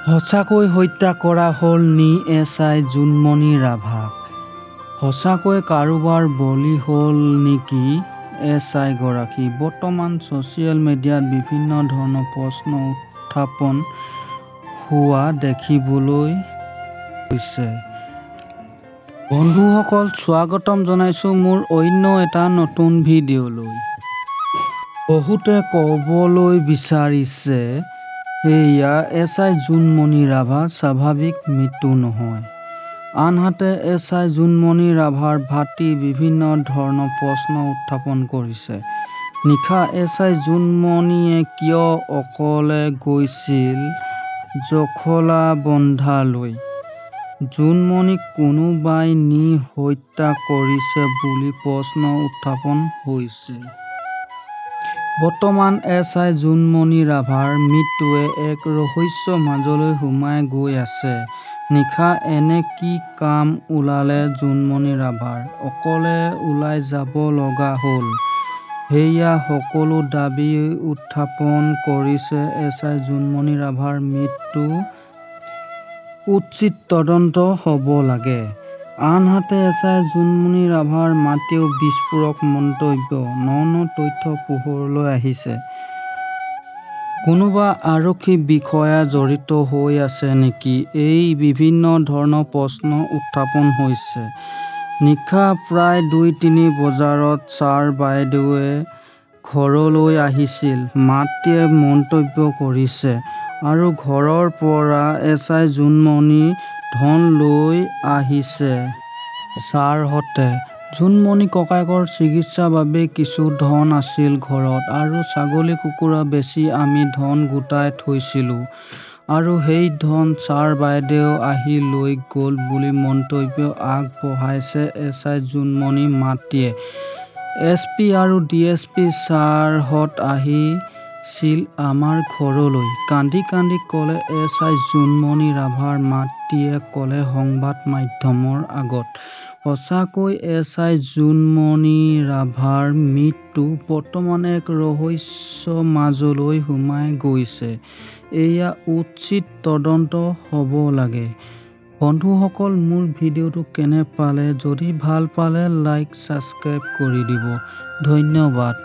সঁচাকৈ হত্যা কৰা হ'ল নি এছ.আই. জুনমণি ৰাভাক? সঁচাকৈ কাৰোবাৰ বলি হ'ল নেকি এছ.আই. গৰাকী? বৰ্তমান ছ'চিয়েল মিডিয়াত বিভিন্ন ধৰণৰ প্ৰশ্ন উত্থাপন হোৱা দেখিবলৈ গৈছে। বন্ধুসকল, স্বাগতম জনাইছোঁ মোৰ অন্য এটা নতুন ভিডিঅ'লৈ। বহুতে ক'বলৈ বিচাৰিছে এয়া এছ.আই. জুনমণি ৰাভাৰ স্বাভাৱিক মৃত্যু নহয়। আনহাতে এছ.আই. জুনমণি ৰাভাৰ ভাতৃ বিভিন্ন ধৰণৰ প্ৰশ্ন উত্থাপন কৰিছে। নিশা এছ.আই. জুনমণিয়ে কিয় অকলে গৈছিল জখলাবন্ধালৈ? জুনমণিক কোনোবাই নি হত্যা কৰিছে বুলি প্ৰশ্ন উত্থাপন হৈছে। বৰ্তমান এছ.আই. জুনমণি ৰাভাৰ মৃত্যুৱে এক ৰহস্যৰ মাজলৈ সোমাই গৈ আছে। নিশা এনে কি কাম ওলালে জুনমণি ৰাভাৰ? অকলে ওলাই যাব লগা হ'ল? সেয়া সকলো দাবী উত্থাপন কৰিছে এছ.আই. জুনমণি ৰাভাৰ মৃত্যু উচিত তদন্ত হ'ব লাগে। আনহাতে এছ.আই. জুনমণি ৰাভাৰ মাতৃয়েও বিস্ফোৰক মন্তব্য, ন তথ্য পোহৰলৈ আহিছে। কোনোবা আৰক্ষী বিষয়া জড়িত হৈ আছে নেকি? এই বিভিন্ন ধৰণৰ প্ৰশ্ন উত্থাপন হৈছে। নিশা প্ৰায় ২-৩ বজাত ছাৰ বাইদেৱে ঘৰলৈ আহিছিল, মাতৃয়ে মন্তব্য কৰিছে। আৰু ঘৰৰ পৰা এছ.আই. জুনমণি ধন লৈ আহিছে ছাৰহঁতে। জুনমণি ককায়েকৰ চিকিৎসাৰ বাবে কিছু ধন আছিল ঘৰত আৰু ছাগলী কুকুৰা বেচি আমি ধন গোটাই থৈছিলোঁ আৰু সেই ধন ছাৰ বাইদেউ আহি লৈ গ'ল বুলি মন্তব্য আগবঢ়াইছে এছ.আই. জুনমণিৰ মাতৃয়ে। এছ.পি. আৰু ডি.এছ.পি. ছাৰহঁত আহিছিল আমাৰ ঘৰলৈ, কান্দি কান্দি ক'লে এছ.আই. জুনমণি ৰাভাৰ মাতৃয়ে ক'লে সংবাদ মাধ্যমৰ আগত। সঁচাকৈ এছ.আই. জুনমণি ৰাভাৰ মৃত্যু বৰ্তমান এক ৰহস্যৰ মাজলৈ সোমাই গৈছে। এয়া উচিত তদন্ত হ'ব লাগে। বন্ধুসকল, মোৰ ভিডিঅ'টো কেনে পালে? যদি ভাল পালে লাইক, ছাবস্ক্ৰাইব কৰি দিব। ধন্যবাদ।